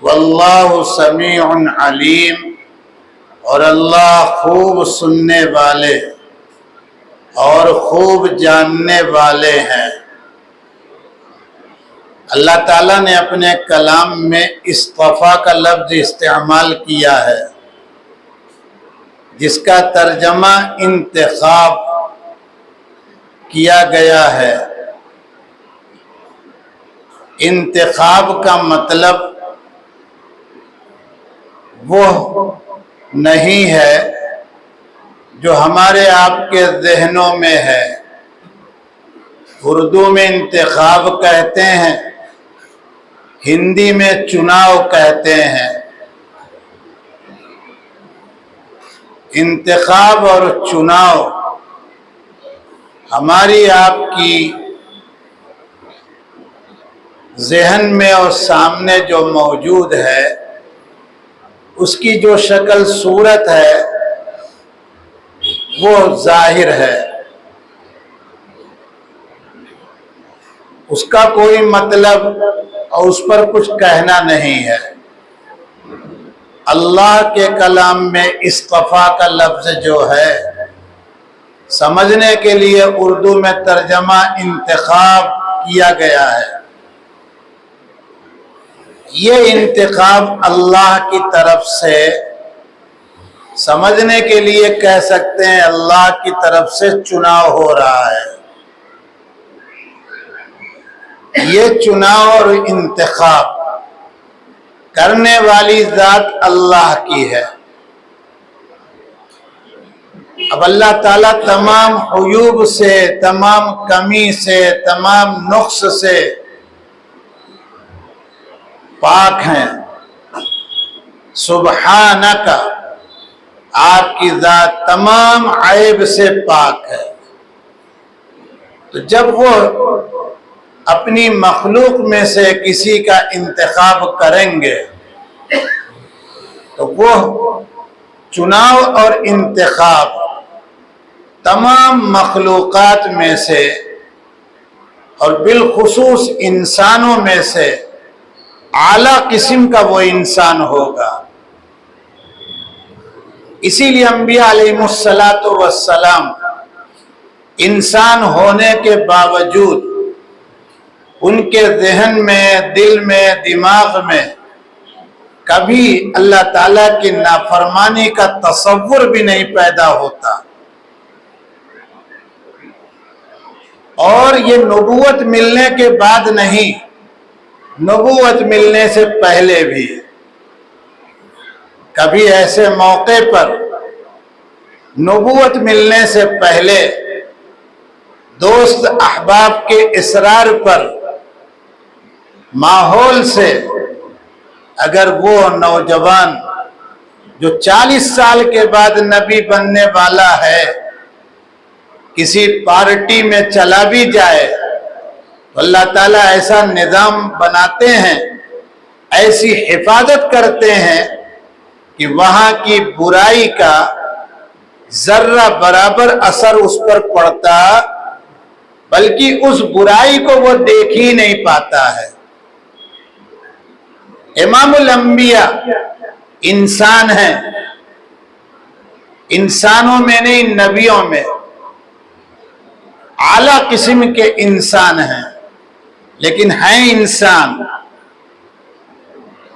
واللہ سمیع علیم، اور اللہ خوب سننے والے اور خوب جاننے والے ہیں۔ اللہ تعالیٰ نے اپنے کلام میں اصطفیٰ کا لفظ استعمال کیا ہے، جس کا ترجمہ انتخاب کیا گیا ہے۔ انتخاب کا مطلب وہ نہیں ہے جو ہمارے آپ کے ذہنوں میں ہے۔ اردو میں انتخاب کہتے ہیں، ہندی میں چناؤ کہتے ہیں۔ انتخاب اور چناؤ ہماری آپ کی ذہن میں اور سامنے جو موجود ہے، اس کی جو شکل صورت ہے وہ ظاہر ہے، اس کا کوئی مطلب اور اس پر کچھ کہنا نہیں ہے۔ اللہ کے کلام میں اصطفیٰ کا لفظ جو ہے، سمجھنے کے لیے اردو میں ترجمہ انتخاب کیا گیا ہے۔ یہ انتخاب اللہ کی طرف سے، سمجھنے کے لیے کہہ سکتے ہیں اللہ کی طرف سے چناؤ ہو رہا ہے۔ یہ چناؤ اور انتخاب کرنے والی ذات اللہ کی ہے۔ اب اللہ تعالیٰ تمام عیوب سے، تمام کمی سے، تمام نقص سے پاک ہیں۔ سبحانک، آپ کی ذات تمام عیب سے پاک ہے۔ تو جب وہ اپنی مخلوق میں سے کسی کا انتخاب کریں گے تو وہ چناؤ اور انتخاب تمام مخلوقات میں سے اور بالخصوص انسانوں میں سے اعلیٰ قسم کا وہ انسان ہوگا۔ اسی لیے انبیاء علیہ السلام انسان ہونے کے باوجود ان کے ذہن میں، دل میں، دماغ میں کبھی اللہ تعالیٰ کی نافرمانی کا تصور بھی نہیں پیدا ہوتا۔ اور یہ نبوت ملنے کے بعد نہیں، نبوت ملنے سے پہلے بھی کبھی ایسے موقع پر، نبوت ملنے سے پہلے دوست احباب کے اصرار پر، ماحول سے، اگر وہ نوجوان جو 40 سال کے بعد نبی بننے والا ہے کسی پارٹی میں چلا بھی جائے تو اللہ تعالیٰ ایسا نظام بناتے ہیں، ایسی حفاظت کرتے ہیں کہ وہاں کی برائی کا ذرہ برابر اثر اس پر پڑتا، بلکہ اس برائی کو وہ دیکھ ہی نہیں پاتا ہے۔ امام الانبیاء انسان ہیں، انسانوں میں نہیں نبیوں میں اعلیٰ قسم کے انسان ہیں، لیکن ہیں انسان۔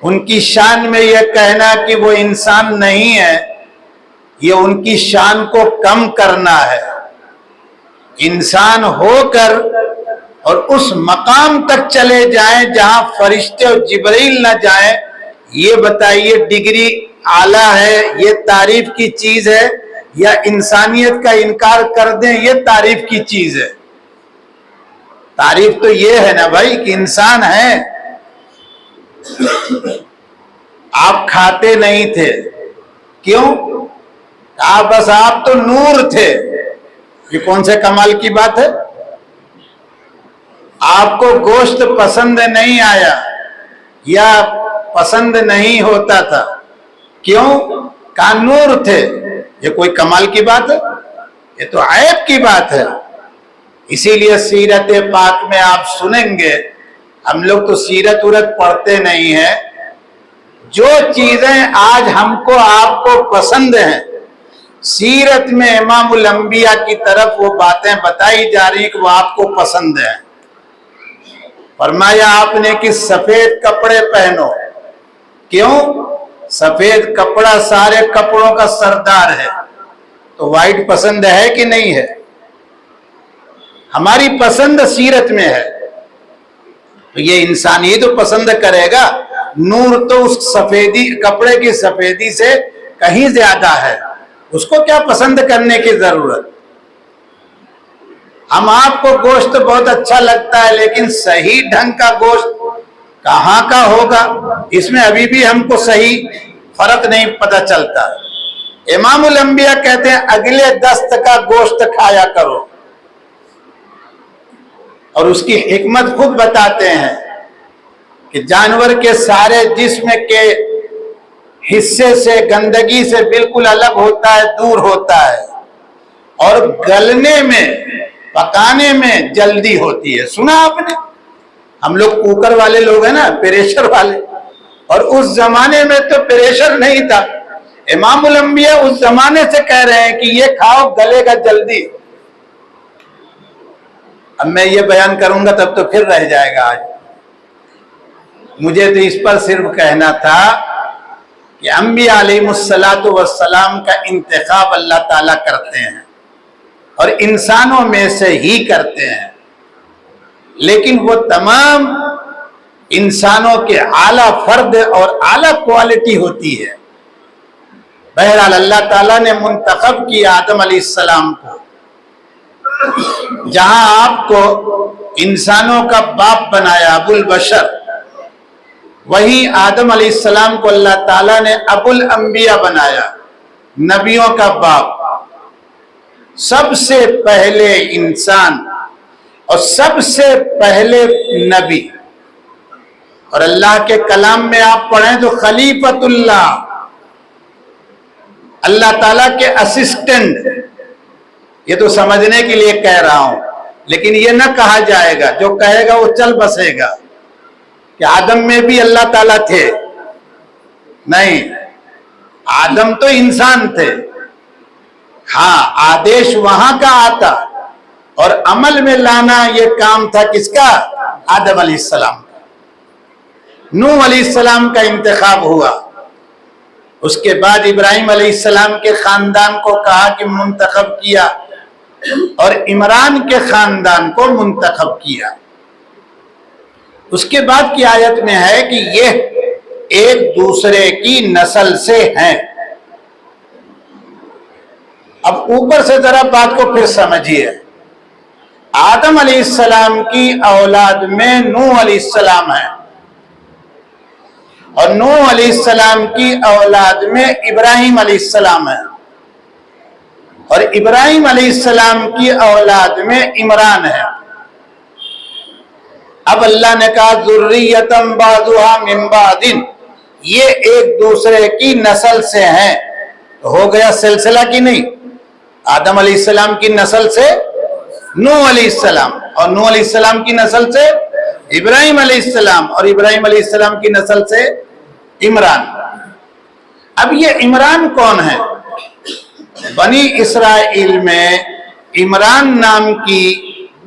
ان کی شان میں یہ کہنا کہ وہ انسان نہیں ہے، یہ ان کی شان کو کم کرنا ہے۔ انسان ہو کر اور اس مقام تک چلے جائیں جہاں فرشتے اور جبرائیل نہ جائیں، یہ بتائیے ڈگری اعلیٰ ہے، یہ تعریف کی چیز ہے، یا انسانیت کا انکار کر دیں یہ تعریف کی چیز ہے؟ تعریف تو یہ ہے نا بھائی کہ انسان ہے۔ آپ کھاتے نہیں تھے، کیوں؟ بس آپ تو نور تھے۔ یہ کون سے کمال کی بات ہے؟ آپ کو گوشت پسند نہیں آیا یا پسند نہیں ہوتا تھا، کیوں؟ کہ نور تھے۔ یہ کوئی کمال کی بات ہے؟ یہ تو عیب کی بات ہے۔ اسی لیے سیرت پاک میں آپ سنیں گے، ہم لوگ تو سیرت ورت پڑھتے نہیں ہیں، جو چیزیں آج ہم کو آپ کو پسند ہیں، سیرت میں امام الانبیاء کی طرف وہ باتیں بتائی جا رہی کہ وہ آپ کو پسند ہیں۔ فرمایا آپ نے کہ سفید کپڑے پہنو۔ کیوں؟ سفید کپڑا سارے کپڑوں کا سردار ہے، تو وائٹ پسند ہے کہ نہیں ہے؟ ہماری پسند سیرت میں ہے، تو یہ انسان ہی تو پسند کرے گا۔ نور تو اس سفیدی کپڑے کی سفیدی سے کہیں زیادہ ہے، اس کو کیا پسند کرنے کی ضرورت؟ ہم آپ کو گوشت بہت اچھا لگتا ہے، لیکن صحیح ڈھنگ کا گوشت کہاں کا ہوگا، اس میں ابھی بھی ہم کو صحیح فرق نہیں پتہ چلتا۔ امام الانبیاء کہتے ہیں اگلے دست کا گوشت کھایا کرو، اور اس کی حکمت خود بتاتے ہیں کہ جانور کے سارے جسم کے حصے سے گندگی سے بالکل الگ ہوتا ہے، دور ہوتا ہے، اور گلنے میں پکانے میں جلدی ہوتی ہے۔ سنا آپ نے؟ ہم لوگ کوکر والے لوگ ہیں نا، پریشر والے، اور اس زمانے میں تو پریشر نہیں تھا۔ امام الانبیاء اس زمانے سے کہہ رہے ہیں کہ یہ کھاؤ، گلے گا جلدی۔ اب میں یہ بیان کروں گا تب تو پھر رہ جائے گا۔ آج مجھے تو اس پر صرف کہنا تھا کہ انبیاء علیہ السلام کا انتخاب اللہ تعالیٰ کرتے ہیں، اور انسانوں میں سے ہی کرتے ہیں، لیکن وہ تمام انسانوں کے اعلیٰ فرد اور اعلیٰ کوالٹی ہوتی ہے۔ بہرحال اللہ تعالیٰ نے منتخب کیا آدم علیہ السلام کو، جہاں آپ کو انسانوں کا باپ بنایا، ابو البشر، وہی آدم علیہ السلام کو اللہ تعالیٰ نے ابو الانبیاء بنایا، نبیوں کا باپ، سب سے پہلے انسان اور سب سے پہلے نبی۔ اور اللہ کے کلام میں آپ پڑھیں تو خلیفۃ اللہ، اللہ تعالیٰ کے اسسٹنٹ۔ یہ تو سمجھنے کے لیے کہہ رہا ہوں، لیکن یہ نہ کہا جائے گا، جو کہے گا وہ چل بسے گا کہ آدم میں بھی اللہ تعالیٰ تھے۔ نہیں، آدم تو انسان تھے، ہاں آدیش وہاں کا آتا اور عمل میں لانا یہ کام تھا کس کا؟ آدم علیہ السلام کا۔ نوح علیہ السلام کا انتخاب ہوا، اس کے بعد ابراہیم علیہ السلام کے خاندان کو کہا کہ منتخب کیا، اور عمران کے خاندان کو منتخب کیا۔ اس کے بعد کی آیت میں ہے کہ یہ ایک دوسرے کی نسل سے ہیں۔ اب اوپر سے ذرا بات کو پھر سمجھیے۔ آدم علیہ السلام کی اولاد میں نوح علیہ السلام ہے، اور نوح علیہ السلام کی اولاد میں ابراہیم علیہ السلام ہے، اور ابراہیم علیہ السلام کی اولاد میں عمران ہے۔ اب اللہ نے کہا ذریۃ بعضھا من بعض، یہ ایک دوسرے کی نسل سے ہیں، تو ہو گیا سلسلہ کی نہیں؟ آدم علیہ السلام کی نسل سے نوح علیہ السلام، اور نوح علیہ السلام کی نسل سے ابراہیم علیہ السلام، اور ابراہیم علیہ السلام کی نسل سے عمران۔ اب یہ عمران کون ہے؟ بنی اسرائیل میں عمران نام کی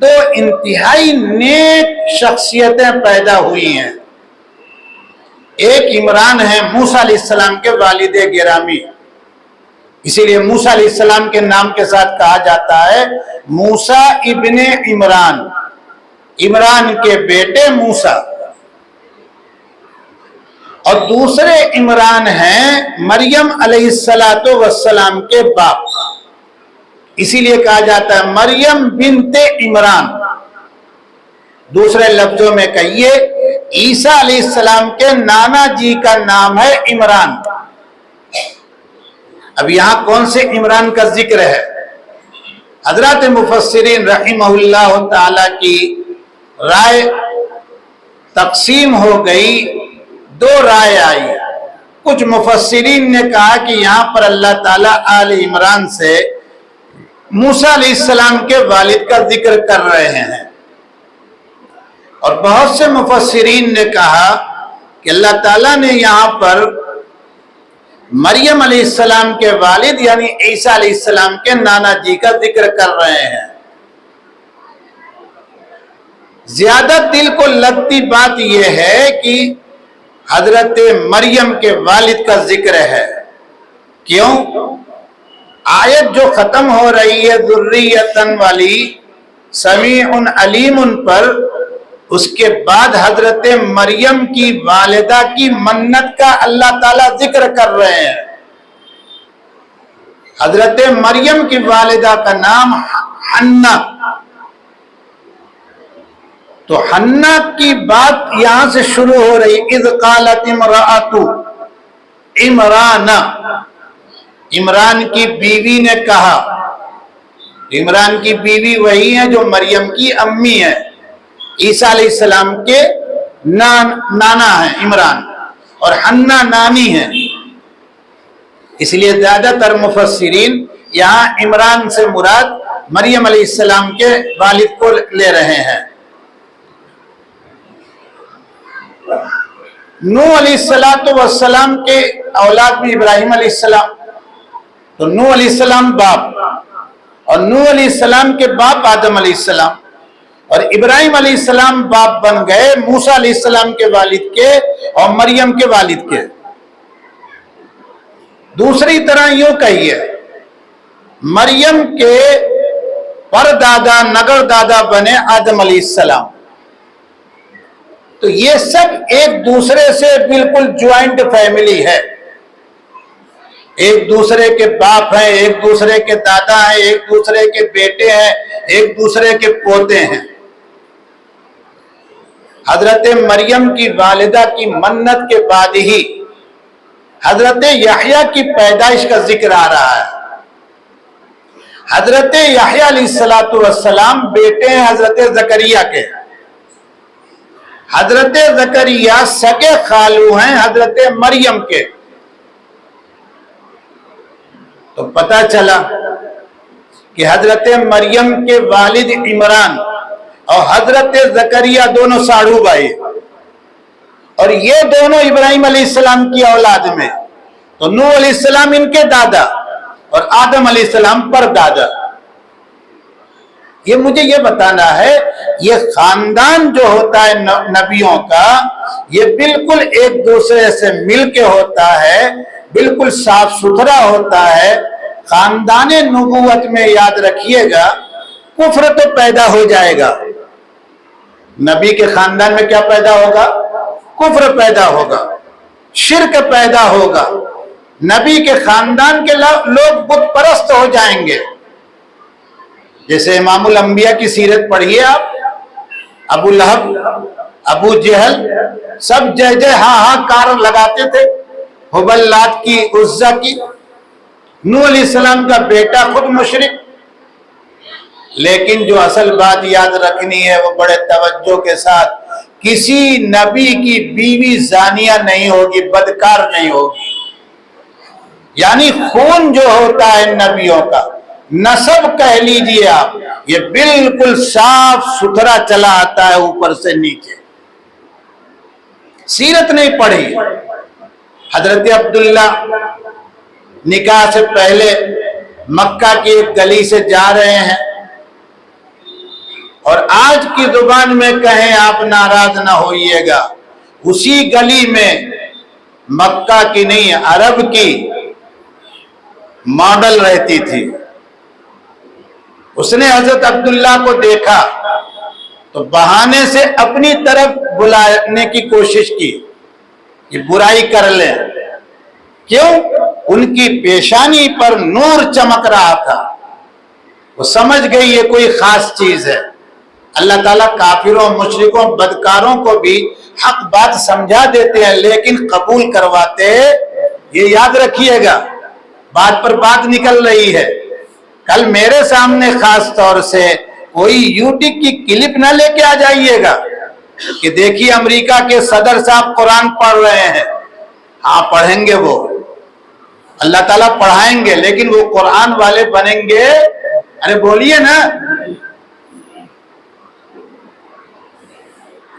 دو انتہائی نیک شخصیتیں پیدا ہوئی ہیں۔ ایک عمران ہے موسیٰ علیہ السلام کے والد گرامی، اسی لیے موسیٰ علیہ السلام کے نام کے ساتھ کہا جاتا ہے موسیٰ ابن عمران، عمران کے بیٹے موسیٰ۔ اور دوسرے عمران ہیں مریم علیہ السلام کے باپ، اسی لیے کہا جاتا ہے مریم بنت عمران۔ دوسرے لفظوں میں کہیے عیسیٰ علیہ السلام کے نانا جی کا نام ہے عمران۔ اب یہاں کون سے عمران کا ذکر ہے؟ حضرات مفسرین رحمہ اللہ تعالی کی رائے تقسیم ہو گئی، دو رائے آئی۔ کچھ مفسرین نے کہا کہ یہاں پر اللہ تعالیٰ آل عمران سے موسیٰ علیہ السلام کے والد کا ذکر کر رہے ہیں، اور بہت سے مفسرین نے کہا کہ اللہ تعالیٰ نے یہاں پر مریم علیہ السلام کے والد یعنی عیسیٰ علیہ السلام کے نانا جی کا ذکر کر رہے ہیں۔ زیادہ دل کو لگتی بات یہ ہے کہ حضرت مریم کے والد کا ذکر ہے۔ کیوں؟ آیت جو ختم ہو رہی ہے ذریتن والی سمیع علیم پر، اس کے بعد حضرت مریم کی والدہ کی منت کا اللہ تعالیٰ ذکر کر رہے ہیں۔ حضرت مریم کی والدہ کا نام حنہ، تو حنہ کی بات یہاں سے شروع ہو رہی، اذ قالت امرأۃ عمران، عمران کی بیوی نے کہا۔ عمران کی بیوی وہی ہے جو مریم کی امی ہے، عیسیٰ علیہ السلام کے نانا ہے عمران، اور حنہ نانی ہے۔ اس لیے زیادہ تر مفسرین یہاں عمران سے مراد مریم علیہ السلام کے والد کو لے رہے ہیں۔ نوح علیہ السلام کے اولاد میں ابراہیم علیہ السلام، تو نوح علیہ السلام باپ، اور نوح علیہ السلام کے باپ آدم علیہ السلام، اور ابراہیم علیہ السلام باپ بن گئے موسیٰ علیہ السلام کے والد کے اور مریم کے والد کے۔ دوسری طرح یوں کہیے، مریم کے پردادا نگر دادا بنے آدم علیہ السلام۔ تو یہ سب ایک دوسرے سے بالکل جوائنٹ فیملی ہے، ایک دوسرے کے باپ ہیں، ایک دوسرے کے دادا ہیں، ایک دوسرے کے بیٹے ہیں، ایک دوسرے کے پوتے ہیں۔ حضرت مریم کی والدہ کی منت کے بعد ہی حضرت یحییٰ کی پیدائش کا ذکر آ رہا ہے۔ حضرت یحییٰ علیہ السلام بیٹے ہیں حضرت زکریا کے۔ حضرت زکریا سگے خالو ہیں حضرت مریم کے۔ تو پتہ چلا کہ حضرت مریم کے والد عمران اور حضرت زکریا دونوں ساڑھو بھائی، اور یہ دونوں ابراہیم علیہ السلام کی اولاد میں، تو نوح علیہ السلام ان کے دادا اور آدم علیہ السلام پر دادا۔ یہ مجھے یہ بتانا ہے، یہ خاندان جو ہوتا ہے نبیوں کا، یہ بالکل ایک دوسرے سے مل کے ہوتا ہے، بالکل صاف ستھرا ہوتا ہے۔ خاندان نبوت میں یاد رکھیے گا کفر تو پیدا ہو جائے گا، نبی کے خاندان میں کیا پیدا ہوگا؟ کفر پیدا ہوگا، شرک پیدا ہوگا، نبی کے خاندان کے لوگ بت پرست ہو جائیں گے۔ جیسے امام الانبیاء کی سیرت پڑھیے آپ، ابو لہب، ابو جہل سب جے جے ہاں ہاں کار لگاتے تھے، حبل لات کی، عزا کی۔ نوح علیہ السلام کا بیٹا خود مشرک۔ لیکن جو اصل بات یاد رکھنی ہے وہ بڑے توجہ کے ساتھ، کسی نبی کی بیوی زانیہ نہیں ہوگی، بدکار نہیں ہوگی۔ یعنی خون جو ہوتا ہے نبیوں کا، نسب کہہ لیجئے آپ، یہ بالکل صاف ستھرا چلا آتا ہے اوپر سے نیچے۔ سیرت نہیں پڑھی، حضرت عبداللہ نکاح سے پہلے مکہ کی ایک گلی سے جا رہے ہیں، اور آج کی زبان میں کہیں آپ ناراض نہ ہوئیے گا، اسی گلی میں مکہ کی نہیں عرب کی ماڈل رہتی تھی۔ اس نے حضرت عبداللہ کو دیکھا تو بہانے سے اپنی طرف بلانے کی کوشش کی کہ برائی کر لیں۔ کیوں؟ ان کی پیشانی پر نور چمک رہا تھا، وہ سمجھ گئی یہ کوئی خاص چیز ہے۔ اللہ تعالیٰ کافروں، مشرکوں، بدکاروں کو بھی حق بات سمجھا دیتے ہیں لیکن قبول کرواتے، یہ یاد رکھیے گا، بات پر بات نکل رہی ہے۔ کل میرے سامنے خاص طور سے کوئی یوٹیوب کی کلپ نہ لے کے آ جائیے گا کہ دیکھیے امریکہ کے صدر صاحب قرآن پڑھ رہے ہیں۔ ہاں پڑھیں گے، وہ اللہ تعالیٰ پڑھائیں گے، لیکن وہ قرآن والے بنیں گے؟ ارے بولیے نا۔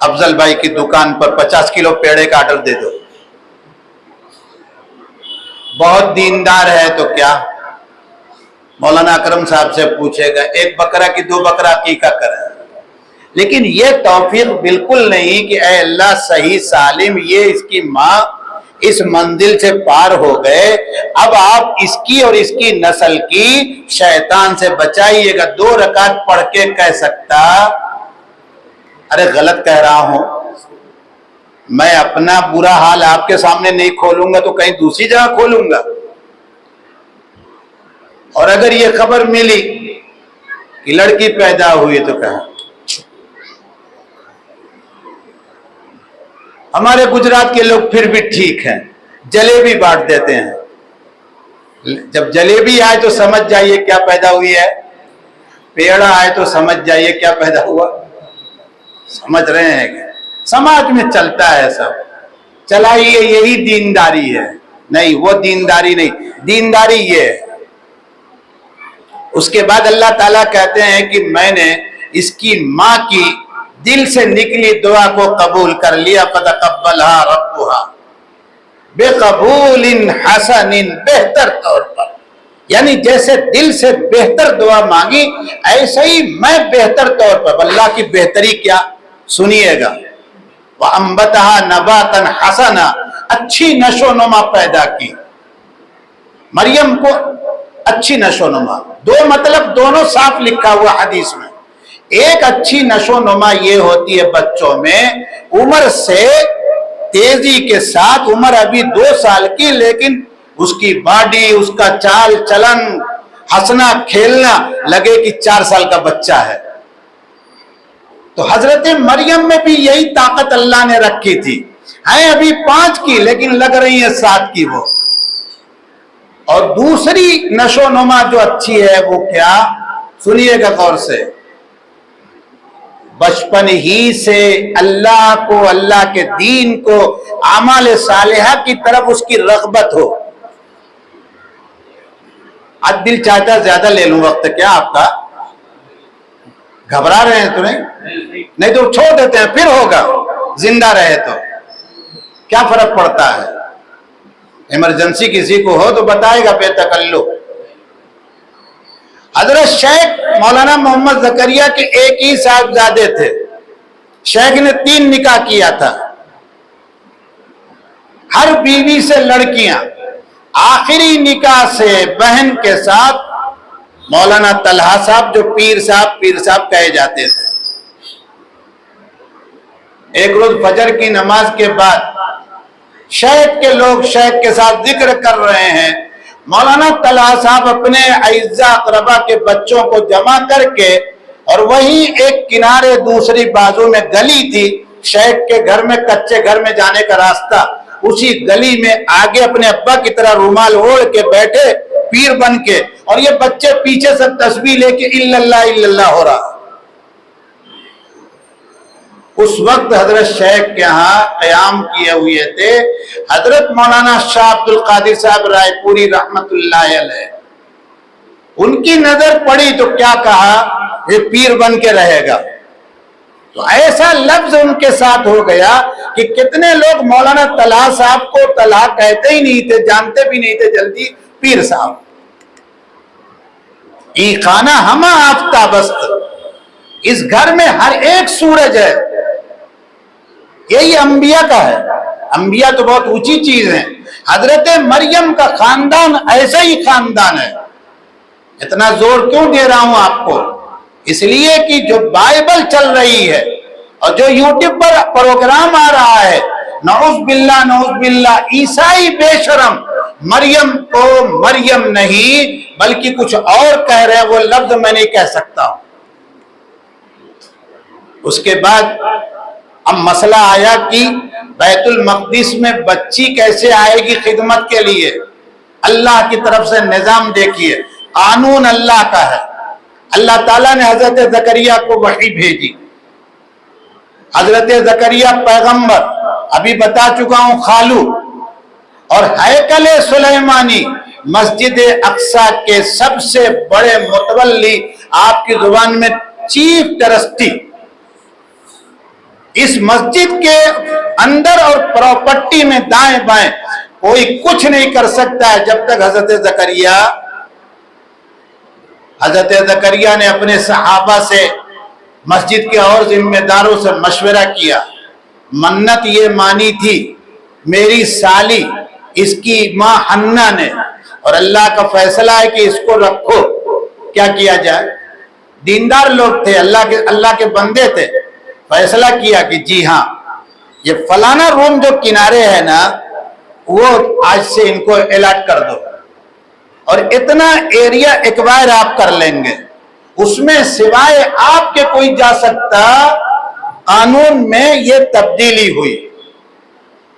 افضل بھائی کی دکان پر 50 کلو پیڑے کا آرڈر دے دو. بہت دیندار ہے تو کیا مولانا اکرم صاحب سے پوچھے گا 1 بکرا کی 2 بکرا عقیقہ کریں. لیکن یہ توفیق بالکل نہیں کہ اے اللہ صحیح سالم یہ اس کی ماں اس منزل سے پار ہو گئے، اب آپ اس کی اور اس کی نسل کی شیطان سے بچائیے گا. 2 رکعت پڑھ کے کہہ سکتا ارے غلط کہہ رہا ہوں، میں اپنا برا حال آپ کے سامنے نہیں کھولوں گا تو کہیں دوسری جگہ کھولوں گا. اور اگر یہ خبر ملی کہ لڑکی پیدا ہوئی تو کہا ہمارے گجرات کے لوگ پھر بھی ٹھیک ہیں، جلیبی بانٹ دیتے ہیں. جب جلیبی آئے تو سمجھ جائیے کیا پیدا ہوئی ہے، پیڑا آئے تو سمجھ جائیے کیا پیدا ہوا. سمجھ رہے ہیں کہ سماج میں چلتا ہے سب، چلائیے یہی دینداری ہے. نہیں وہ دینداری نہیں، دینداری یہ ہے. اس کے بعد اللہ تعالیٰ کہتے ہیں کہ میں نے اس کی ماں کی دل سے نکلی دعا کو قبول کر لیا. فتقبلها ربها بقبول حسن، بہتر طور پر، یعنی جیسے دل سے بہتر دعا مانگی ایسے ہی میں بہتر طور پر. اللہ کی بہتری کیا سنیے گا. وَأَنبَتَهَا نَبَاتًا حَسَنًا، اچھی نشو نما پیدا کی. مریم کو اچھی نشو نما، 2 مطلب دونوں صاف لکھا ہوا حدیث میں. ایک اچھی نشو نما یہ ہوتی ہے بچوں میں عمر سے تیزی کے ساتھ، عمر ابھی 2 سال کی لیکن اس کی باڈی، اس کا چال چلن، ہنسنا کھیلنا لگے کہ 4 سال کا بچہ ہے. تو حضرت مریم میں بھی یہی طاقت اللہ نے رکھی تھی. ہیں ابھی 5 کی لیکن لگ رہی ہیں 7 کی وہ. اور دوسری نشو نما جو اچھی ہے وہ کیا سنیے گا غور سے. بچپن ہی سے اللہ کو، اللہ کے دین کو، اعمال صالحہ کی طرف اس کی رغبت ہو. آج دل چاہتا ہے زیادہ لے لوں وقت کیا آپ کا؟ گھبرا رہے ہیں تو نہیں تو چھوڑ دیتے ہیں، پھر ہوگا زندہ رہے تو کیا فرق پڑتا ہے. ایمرجنسی کسی کو ہو تو بتائے گا بے تکلف. حضرت شیخ مولانا محمد زکریا کے ایک ہی صاحبزادے تھے. شیخ نے 3 نکاح کیا تھا، ہر بیوی سے لڑکیاں. آخری نکاح سے بہن کے ساتھ مولانا طلحہ صاحب جو پیر صاحب کہے جاتے تھے. ایک روز فجر کی نماز کے بعد شیخ کے لوگ شیخ کے ساتھ ذکر کر رہے ہیں. مولانا طلحہ صاحب اپنے اعزاء اقربا کے بچوں کو جمع کر کے، اور وہیں ایک کنارے دوسری بازو میں گلی تھی شیخ کے گھر میں، کچے گھر میں جانے کا راستہ، اسی گلی میں آگے اپنے ابا کی طرح رومال اوڑھ کے بیٹھے پیر بن کے، اور یہ بچے پیچھے سے تسبیح لے کے الا اللہ ہو رہا. اس وقت حضرت شیخ کے ہاں قیام کیے ہوئے تھے حضرت مولانا شاہ عبد القادر صاحب رائے پوری رحمت اللہ علیہ. ان کی نظر پڑی تو کیا کہا یہ پیر بن کے رہے گا. تو ایسا لفظ ان کے ساتھ ہو گیا کہ کتنے لوگ مولانا طلحہ صاحب کو طلحہ کہتے ہی نہیں تھے، جانتے بھی نہیں تھے جلدی پیر صاحب. ای خانہ ہما آفتابست، اس گھر میں ہر ایک سورج ہے. یہی انبیاء کا ہے. انبیاء تو بہت اونچی چیز ہیں. حضرت مریم کا خاندان ایسا ہی خاندان ہے. اتنا زور کیوں دے رہا ہوں آپ کو؟ اس لیے کہ جو بائبل چل رہی ہے اور جو یوٹیوب پر پروگرام آ رہا ہے، نعوذ باللہ عیسائی بے شرم مریم کو مریم نہیں بلکہ کچھ اور کہہ رہے ہیں، وہ لفظ میں نہیں کہہ سکتا ہوں. اس کے بعد اب مسئلہ آیا کہ بیت المقدس میں بچی کیسے آئے گی خدمت کے لیے. اللہ کی طرف سے نظام دیکھیے، قانون اللہ کا ہے. اللہ تعالیٰ نے حضرت زکریا کو وحی بھیجی. حضرت زکریا پیغمبر، ابھی بتا چکا ہوں خالو، اور ہیکل سلیمانی مسجد اقصی کے سب سے بڑے متولی، آپ کی زبان میں چیف ٹرسٹی. اس مسجد کے اندر اور پراپرٹی میں دائیں بائیں کوئی کچھ نہیں کر سکتا ہے جب تک حضرت زکریا نے اپنے صحابہ سے، مسجد کے اور ذمہ داروں سے مشورہ کیا، منت یہ مانی تھی میری سالی اس کی ماں حنہ نے، اور اللہ کا فیصلہ ہے کہ اس کو رکھو، کیا کیا جائے؟ دیندار لوگ تھے، اللہ کے بندے تھے، فیصلہ کیا کہ جی ہاں یہ فلانا روم جو کنارے ہے نا وہ آج سے ان کو الاٹ کر دو، اور اتنا ایریا ایکوائر آپ کر لیں گے، اس میں سوائے آپ کے کوئی جا سکتا۔ قانون میں یہ تبدیلی ہوئی۔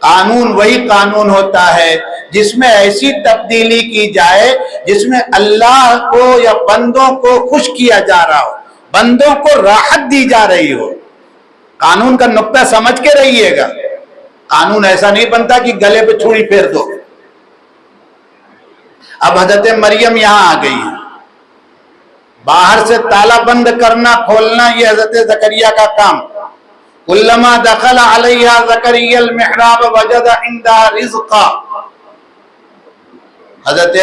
قانون وہی قانون ہوتا ہے جس میں ایسی تبدیلی کی جائے جس میں اللہ کو یا بندوں کو خوش کیا جا رہا ہو، بندوں کو راحت دی جا رہی ہو۔ قانون کا نقطہ سمجھ کے رہیے گا، قانون ایسا نہیں بنتا کہ گلے پہ چھری پھیر دو۔ اب حضرت مریم یہاں آ گئی ہے، باہر سے تالا بند کرنا کھولنا یہ حضرت زکریا کا کام۔ کلما دخل علیہ زکریا المحراب وجد عندها رزقا، حضرت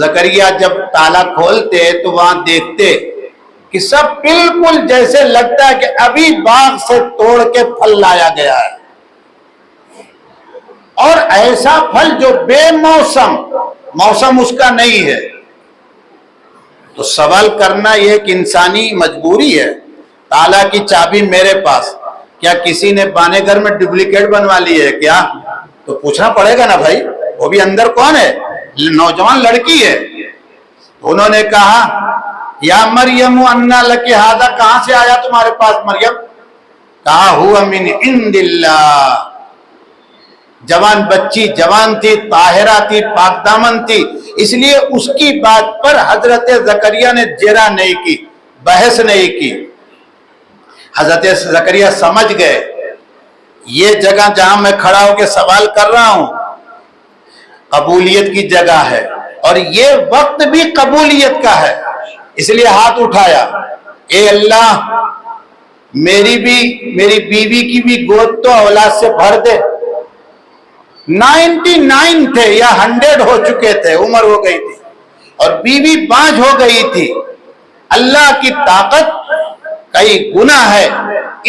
زکریا جب تالا کھولتے تو وہاں دیکھتے کہ سب بالکل جیسے لگتا ہے کہ ابھی باغ سے توڑ کے پھل لایا گیا ہے، اور ایسا پھل جو بے موسم اس کا نہیں ہے۔ تو سوال کرنا یہ ایک انسانی مجبوری ہے۔ تالا کی چابی میرے پاس، کیا کسی نے بانے گھر میں ڈپلیکیٹ بنوا لی ہے کیا؟ تو پوچھنا پڑے گا نا بھائی، وہ بھی اندر کون ہے؟ نوجوان لڑکی ہے۔ انہوں نے کہا یا مریم انا لکی ھذا، کہاں سے آیا تمہارے پاس مریم؟ کہا ہوا من عند اللہ۔ جوان بچی جوان تھی، طاہرہ تھی، پاک دامن تھی، اس لیے اس کی بات پر حضرت زکریا نے جرا نہیں کی، بحث نہیں کی۔ حضرت زکریا سمجھ گئے یہ جگہ جہاں میں کھڑا ہو کے سوال کر رہا ہوں قبولیت کی جگہ ہے، اور یہ وقت بھی قبولیت کا ہے، اس لیے ہاتھ اٹھایا، اے اللہ میری بیوی کی بھی گود تو اولاد سے بھر دے۔ 99 تھے یا 100 ہو چکے تھے، عمر ہو گئی تھی، اور بیوی بانجھ ہو گئی تھی۔ اللہ کی طاقت کئی گنا ہے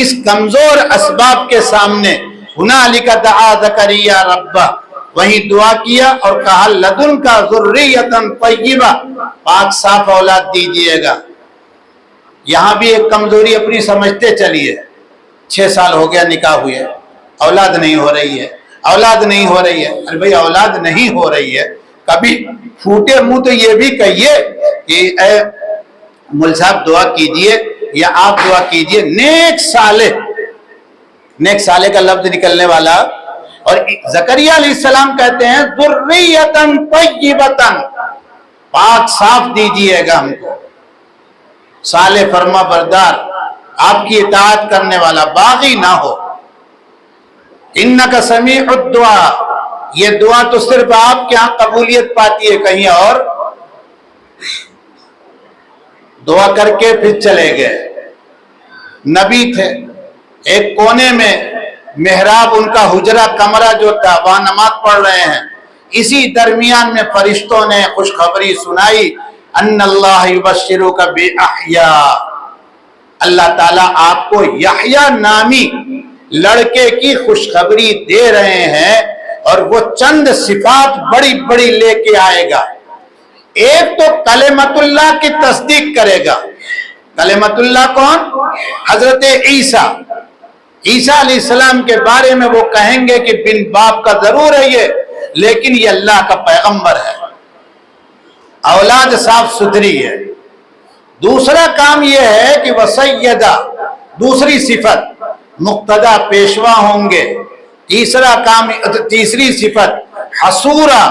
اس کمزور اسباب کے سامنے۔ ہنالک دعا زکریا ربہ، وہیں دعا کیا اور کہا لدن کا ذریۃ طیبہ، پاک صاف اولاد دیجئے گا۔ یہاں بھی ایک کمزوری اپنی سمجھتے چلیے، 6 سال ہو گیا نکاح ہوئے، اولاد نہیں ہو رہی ہے، اولاد نہیں ہو رہی ہے۔ ارے بھائی اولاد نہیں ہو رہی ہے، کبھی پھوٹے منہ تو یہ بھی کہیے کہ اے مول صاحب دعا کیجئے یا آپ دعا کیجئے۔ نیک سالے کا لفظ نکلنے والا، اور زکریا علیہ السلام کہتے ہیں ذریۃ طیبۃ، پاک صاف دیجئے گا ہم کو، صالح فرما بردار، آپ کی اطاعت کرنے والا، باغی نہ ہو۔ انک سمیع الدعاء، یہ دعا تو صرف آپ کے ہاں قبولیت پاتی ہے، کہیں اور دعا کر کے پھر چلے گئے۔ نبی تھے، ایک کونے میں محراب ان کا حجرہ کمرہ جو تھا، وہاں نماز پڑھ رہے ہیں، اسی درمیان میں فرشتوں نے خوشخبری سنائی، ان اللہ یبشرک بِیحییٰ، اللہ تعالیٰ آپ کو یحییٰ نامی لڑکے کی خوشخبری دے رہے ہیں، اور وہ چند صفات بڑی بڑی لے کے آئے گا۔ ایک تو کلمت اللہ کی تصدیق کرے گا۔ کلمت اللہ کون؟ حضرت عیسیٰ علیہ السلام کے بارے میں وہ کہیں گے کہ بن باپ کا ضرور ہے یہ، لیکن یہ اللہ کا پیغمبر ہے، اولاد صاف ستھری ہے۔ دوسرا کام یہ ہے کہ وہ سیدہ، دوسری صفت مقتدی پیشوا ہوں گے۔ تیسری صفت حسورہ،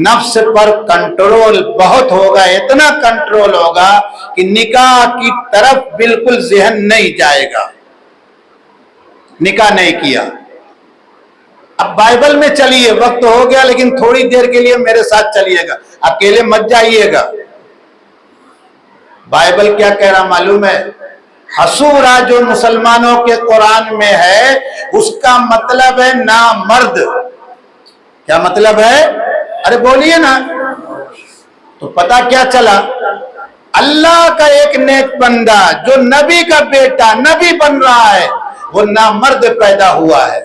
نفس پر کنٹرول بہت ہوگا، اتنا کنٹرول ہوگا کہ نکاح کی طرف بالکل ذہن نہیں جائے گا۔ نکاح نہیں کیا۔ اب بائبل میں چلیے، وقت ہو گیا لیکن تھوڑی دیر کے لیے میرے ساتھ چلیے گا، اکیلے مت جائیے گا۔ بائبل کیا کہہ رہا معلوم ہے؟ حصورا جو مسلمانوں کے قرآن میں ہے اس کا مطلب ہے نامرد. کیا مطلب ہے؟ ارے بولیے نا. تو پتا کیا چلا؟ اللہ کا ایک نیک بندہ جو نبی کا بیٹا نبی بن رہا ہے وہ نامرد پیدا ہوا ہے.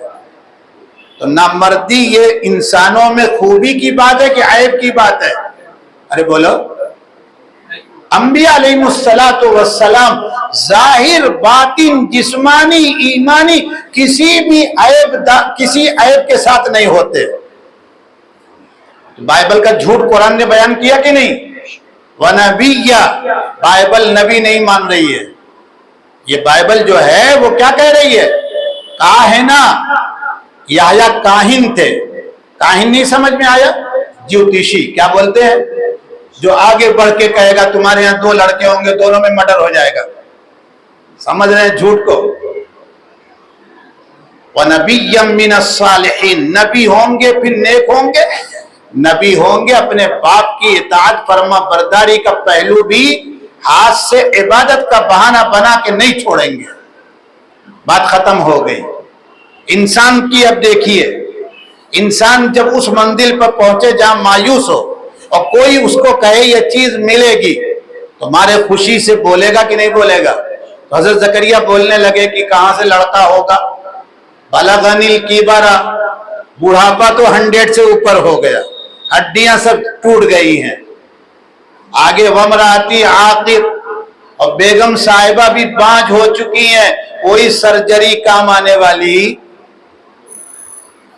تو نامردی یہ انسانوں میں خوبی کی بات ہے کہ عیب کی بات ہے؟ ارے بولو. انبیاء علیہ السلام ظاہر باطن جسمانی ایمانی کسی بھی عیب کے ساتھ نہیں ہوتے. بائبل کا جھوٹ قرآن نے بیان کیا کہ نہیں؟ وَنَبِيَّ بائبل نبی نہیں مان رہی ہے. یہ بائبل جو ہے وہ کیا کہہ رہی ہے؟ کاہنا. یحییٰ کاہن تھے. کاہن نہیں سمجھ میں آیا؟ جیوتیشی کیا بولتے ہیں؟ جو آگے بڑھ کے کہے گا تمہارے یہاں 2 لڑکے ہوں گے دونوں میں مرڈر ہو جائے گا. سمجھ رہے ہیں جھوٹ کو؟ وَنَبِيًّا مِّنَ الصَّالِحِينَ نبی ہوں گے پھر نیک ہوں گے. نبی ہوں گے اپنے باپ کی اطاعت فرما برداری کا پہلو بھی ہاتھ سے عبادت کا بہانہ بنا کے نہیں چھوڑیں گے. بات ختم ہو گئی. انسان کی اب دیکھیے، انسان جب اس منزل پر پہنچے جہاں مایوس ہو اور کوئی اس کو کہے یہ چیز ملے گی تو مارے خوشی سے بولے گا کہ نہیں بولے گا؟ تو حضرت زکریا بولنے لگے کہ کہاں سے لڑکا ہوگا؟ بلغنی الکبر، بڑھاپا تو 100 سے اوپر ہو گیا، ہڈیاں سب ٹوٹ گئی ہیں. آگے وامرأتی عاقر، اور بیگم صاحبہ بھی بانجھ ہو چکی ہیں، کوئی سرجری کام آنے والی.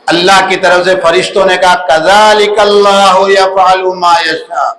اللہ کی طرف سے فرشتوں نے کہا کذالک اللہ یفعل ما یشاء.